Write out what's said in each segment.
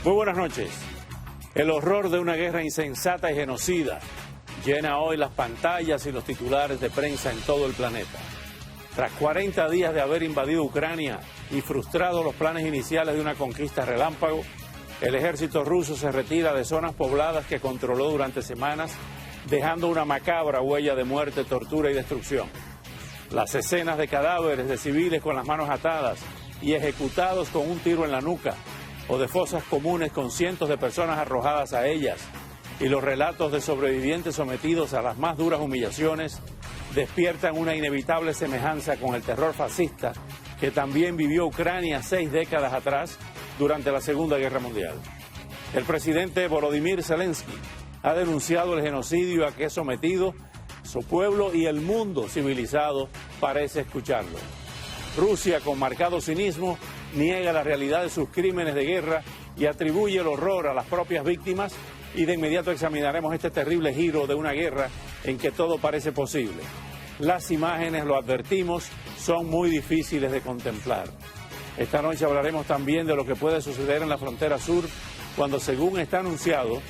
Muy buenas noches. El horror de una guerra insensata y genocida llena hoy las pantallas y los titulares de prensa en todo el planeta. Tras 40 días de haber invadido Ucrania y frustrado los planes iniciales de una conquista relámpago, el ejército ruso se retira de zonas pobladas que controló durante semanas, dejando una macabra huella de muerte, tortura y destrucción. Las escenas de cadáveres de civiles con las manos atadas y ejecutados con un tiro en la nuca, o de fosas comunes con cientos de personas arrojadas a ellas, y los relatos de sobrevivientes sometidos a las más duras humillaciones, despiertan una inevitable semejanza con el terror fascista que también vivió Ucrania 6 décadas atrás durante la Segunda Guerra Mundial. El presidente Volodymyr Zelensky ha denunciado el genocidio a que es sometido su pueblo, y el mundo civilizado parece escucharlo. Rusia, con marcado cinismo, niega la realidad de sus crímenes de guerra y atribuye el horror a las propias víctimas, y de inmediato examinaremos este terrible giro de una guerra en que todo parece posible. Las imágenes, lo advertimos, son muy difíciles de contemplar. Esta noche hablaremos también de lo que puede suceder en la frontera sur cuando, según está anunciado,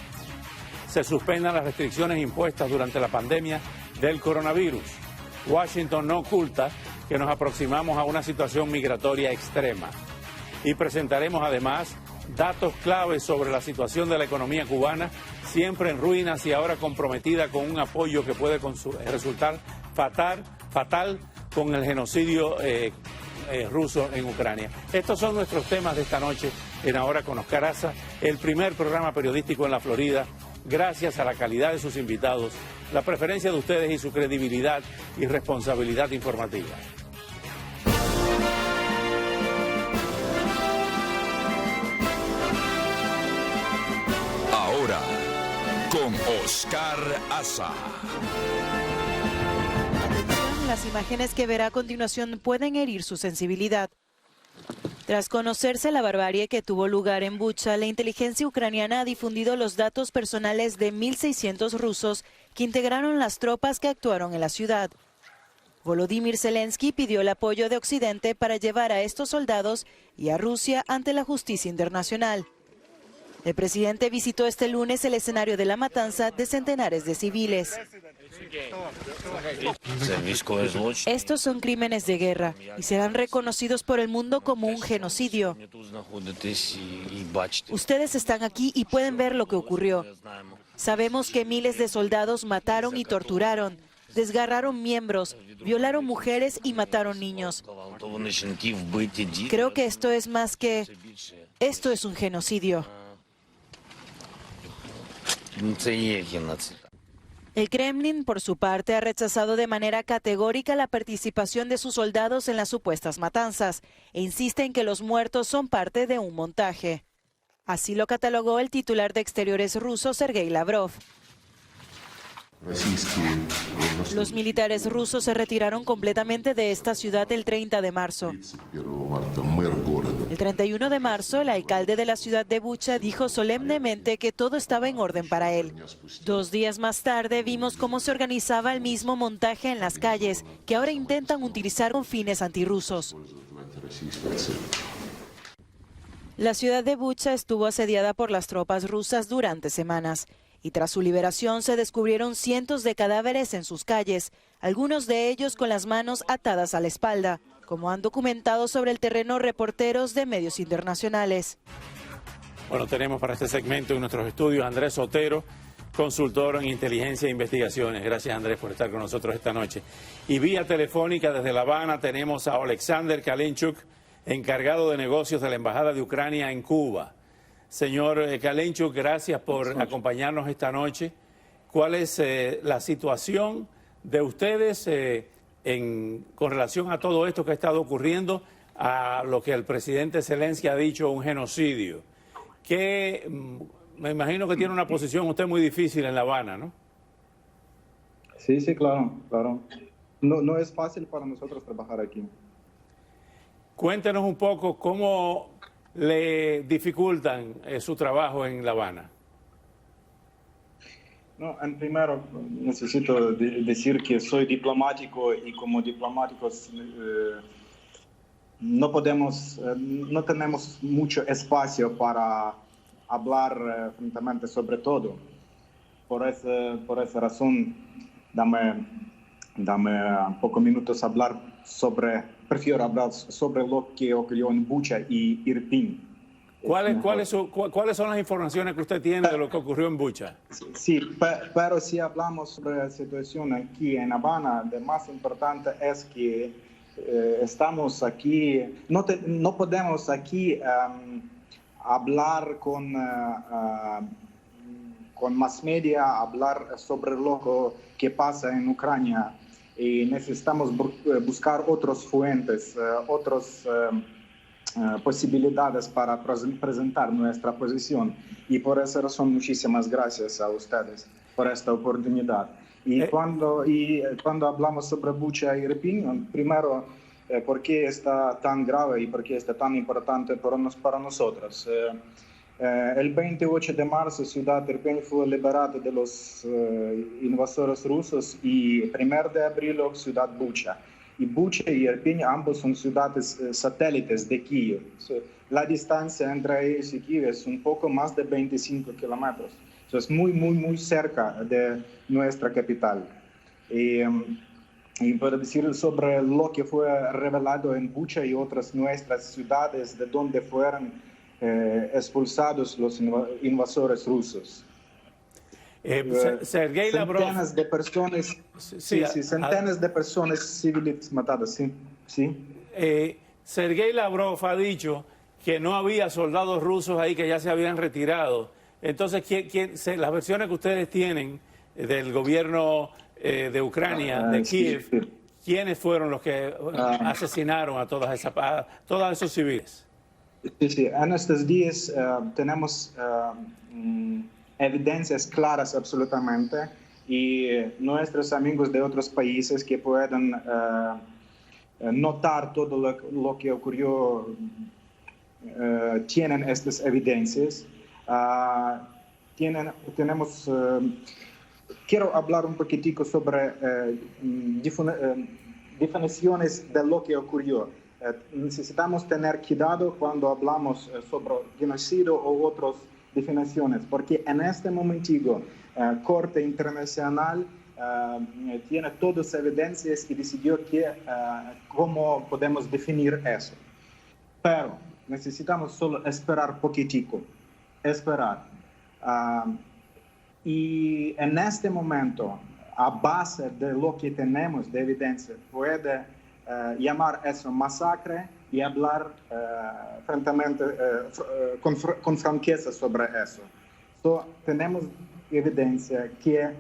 se suspendan las restricciones impuestas durante la pandemia del coronavirus. Washington no oculta que nos aproximamos a una situación migratoria extrema. Y presentaremos además datos claves sobre la situación de la economía cubana, siempre en ruinas y ahora comprometida con un apoyo que puede resultar fatal con el genocidio ruso en Ucrania. Estos son nuestros temas de esta noche en Ahora con Oscar Aza, el primer programa periodístico en la Florida, gracias a la calidad de sus invitados, la preferencia de ustedes y su credibilidad y responsabilidad informativa. Ahora, con Oscar Aza. Las imágenes que verá a continuación pueden herir su sensibilidad. Tras conocerse la barbarie que tuvo lugar en Bucha, la inteligencia ucraniana ha difundido los datos personales de 1.600 rusos que integraron las tropas que actuaron en la ciudad. Volodymyr Zelensky pidió el apoyo de Occidente para llevar a estos soldados y a Rusia ante la justicia internacional. El presidente visitó este lunes el escenario de la matanza de centenares de civiles. Estos son crímenes de guerra y serán reconocidos por el mundo como un genocidio. Ustedes están aquí y pueden ver lo que ocurrió. Sabemos que miles de soldados mataron y torturaron, desgarraron miembros, violaron mujeres y mataron niños. Creo que esto es más que... Esto es un genocidio. El Kremlin, por su parte, ha rechazado de manera categórica la participación de sus soldados en las supuestas matanzas e insiste en que los muertos son parte de un montaje. Así lo catalogó el titular de Exteriores ruso, Sergei Lavrov. Los militares rusos se retiraron completamente de esta ciudad el 30 de marzo. El 31 de marzo, el alcalde de la ciudad de Bucha dijo solemnemente que todo estaba en orden para él. 2 días más tarde vimos cómo se organizaba el mismo montaje en las calles, que ahora intentan utilizar con fines antirrusos. La ciudad de Bucha estuvo asediada por las tropas rusas durante semanas. Y tras su liberación se descubrieron cientos de cadáveres en sus calles, algunos de ellos con las manos atadas a la espalda, como han documentado sobre el terreno reporteros de medios internacionales. Bueno, tenemos para este segmento en nuestros estudios a Andrés Otero, consultor en inteligencia e investigaciones. Gracias, Andrés, por estar con nosotros esta noche. Y vía telefónica desde La Habana tenemos a Oleksandr Kalinchuk, encargado de negocios de la Embajada de Ucrania en Cuba. Señor Kalinchuk, gracias por acompañarnos esta noche. ¿Cuál es la situación de ustedes con relación a todo esto que ha estado ocurriendo, a lo que el presidente Zelensky ha dicho, un genocidio? Que me imagino que tiene una posición usted muy difícil en La Habana, ¿no? Sí, claro. No es fácil para nosotros trabajar aquí. Cuéntenos un poco cómo le dificultan su trabajo en La Habana. No, primero necesito decir que soy diplomático y como diplomáticos no tenemos mucho espacio para hablar francamente sobre todo. Por esa razón, dame pocos minutos prefiero hablar sobre lo que ocurrió en Bucha y Irpin. ¿Cuáles son las informaciones que usted tiene de lo que ocurrió en Bucha? Sí, pero si hablamos sobre la situación aquí en Habana, lo más importante es que estamos aquí, no podemos aquí hablar con más media, hablar sobre lo que pasa en Ucrania, y necesitamos buscar otras fuentes, otras posibilidades para presentar nuestra posición, y por esa razón muchísimas gracias a ustedes por esta oportunidad. Y cuando hablamos sobre Bucha y Irpin, primero, ¿por qué está tan grave y por qué está tan importante para nosotros? El 28 de marzo, ciudad Irpin fue liberada de los invasores rusos, y 1 de abril, ciudad Bucha. Y Bucha y Irpin ambos son ciudades satélites de Kiev. La distancia entre ellos y Kiev es un poco más de 25 kilómetros. Es muy cerca de nuestra capital. Y para decir sobre lo que fue revelado en Bucha y otras nuestras ciudades de donde fueron expulsados los invasores rusos. Sergei Lavrov, centenas de personas, centenas de personas civiles matadas, sí. Sergei Lavrov ha dicho que no había soldados rusos ahí, que ya se habían retirado. Entonces, las versiones que ustedes tienen del gobierno de Ucrania, de Kiev, sí. ¿quiénes fueron los que asesinaron a todos esos civiles? Sí, en estos días tenemos evidencias claras absolutamente, y nuestros amigos de otros países que pueden notar todo lo que ocurrió tienen estas evidencias. Quiero hablar un poquitico sobre definiciones de lo que ocurrió. Necesitamos tener cuidado cuando hablamos sobre genocidio o otras definiciones, porque en este momento Corte Internacional tiene todas las evidencias y decidió cómo podemos definir eso. Pero necesitamos solo esperar poquitico, y en este momento, a base de lo que tenemos de evidencia, puede llamar eso masacre y hablar con franqueza sobre eso. Tenemos evidencia que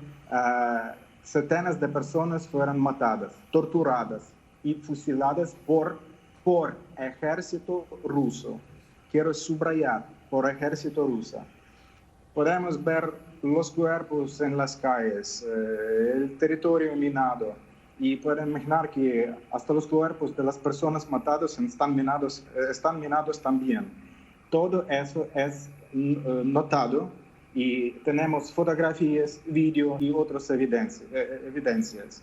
centenas de personas fueron matadas, torturadas y fusiladas por ejército ruso. Quiero subrayar, por ejército ruso. Podemos ver los cuerpos en las calles, el territorio minado, y pueden imaginar que hasta los cuerpos de las personas matadas están minados también. Todo eso es notado, y tenemos fotografías, vídeo y otras evidencias.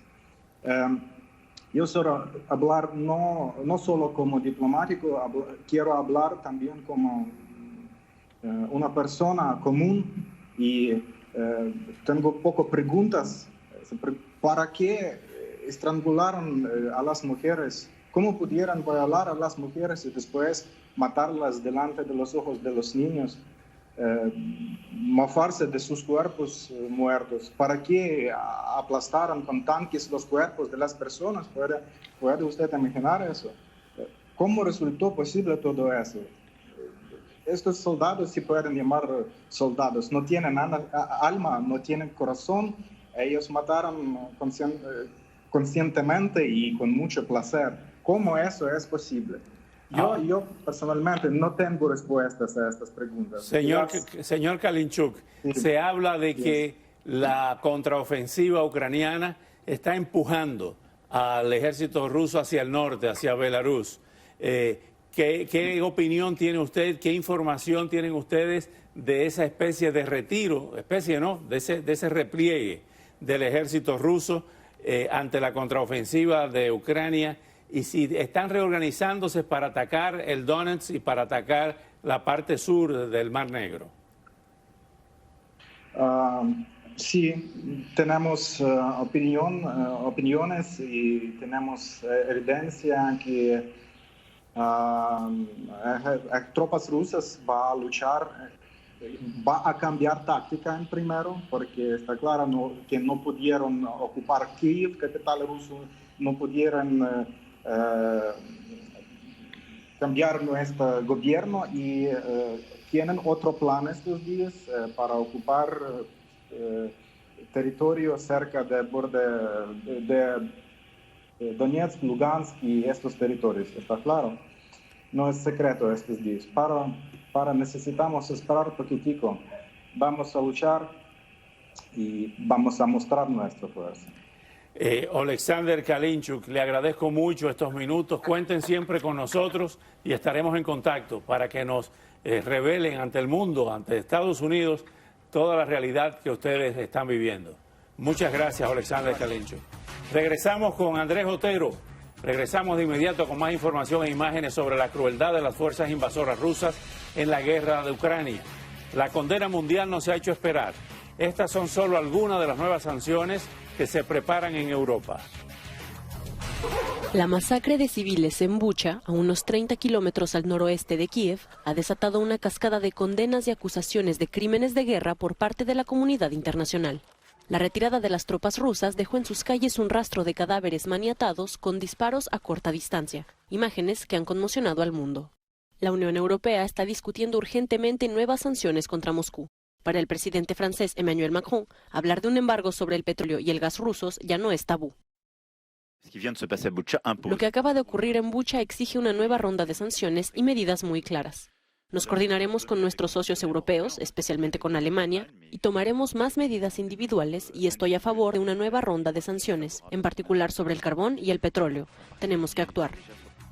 Yo quiero hablar no solo como diplomático, quiero hablar también como una persona común, y tengo pocas preguntas. ¿Para qué estrangularon a las mujeres? ¿Cómo pudieron violar a las mujeres y después matarlas delante de los ojos de los niños? Mofarse de sus cuerpos muertos. ¿Para qué aplastaron con tanques los cuerpos de las personas? ¿Puede usted imaginar eso? ¿Cómo resultó posible todo eso? Estos soldados se pueden llamar soldados, no tienen alma, no tienen corazón. Ellos mataron conscientemente y con mucho placer. ¿Cómo eso es posible? Yo personalmente no tengo respuestas a estas preguntas. Señor Kalinchuk, sí. Se habla de que la contraofensiva ucraniana está empujando al ejército ruso hacia el norte, hacia Belarus. ¿Qué opinión tiene usted, qué información tienen ustedes de esa especie de retiro, de ese repliegue del ejército ruso ante la contraofensiva de Ucrania? Y si están reorganizándose para atacar el Donetsk y para atacar la parte sur del Mar Negro. Sí, tenemos opiniones y tenemos evidencia que tropas rusas va a luchar, va a cambiar táctica en primero, porque está claro que no pudieron ocupar Kiev, capital ruso, no pudieron cambiar nuestro gobierno y tienen otro plan estos días para ocupar territorio cerca del borde de Donetsk, Lugansk y estos territorios, está claro. No es secreto estos días. Para necesitamos esperar un poquitico. Vamos a luchar y vamos a mostrar nuestra fuerza. Oleksandr Kalinchuk, le agradezco mucho estos minutos. Cuenten siempre con nosotros y estaremos en contacto para que nos revelen ante el mundo, ante Estados Unidos, toda la realidad que ustedes están viviendo. Muchas gracias, Oleksandr Kalinchuk. Regresamos con Andrés Otero. Regresamos de inmediato con más información e imágenes sobre la crueldad de las fuerzas invasoras rusas en la guerra de Ucrania. La condena mundial no se ha hecho esperar. Estas son solo algunas de las nuevas sanciones que se preparan en Europa. La masacre de civiles en Bucha, a unos 30 kilómetros al noroeste de Kiev, ha desatado una cascada de condenas y acusaciones de crímenes de guerra por parte de la comunidad internacional. La retirada de las tropas rusas dejó en sus calles un rastro de cadáveres maniatados con disparos a corta distancia, imágenes que han conmocionado al mundo. La Unión Europea está discutiendo urgentemente nuevas sanciones contra Moscú. Para el presidente francés Emmanuel Macron, hablar de un embargo sobre el petróleo y el gas rusos ya no es tabú. Lo que acaba de ocurrir en Bucha exige una nueva ronda de sanciones y medidas muy claras. Nos coordinaremos con nuestros socios europeos, especialmente con Alemania, y tomaremos más medidas individuales y estoy a favor de una nueva ronda de sanciones, en particular sobre el carbón y el petróleo. Tenemos que actuar.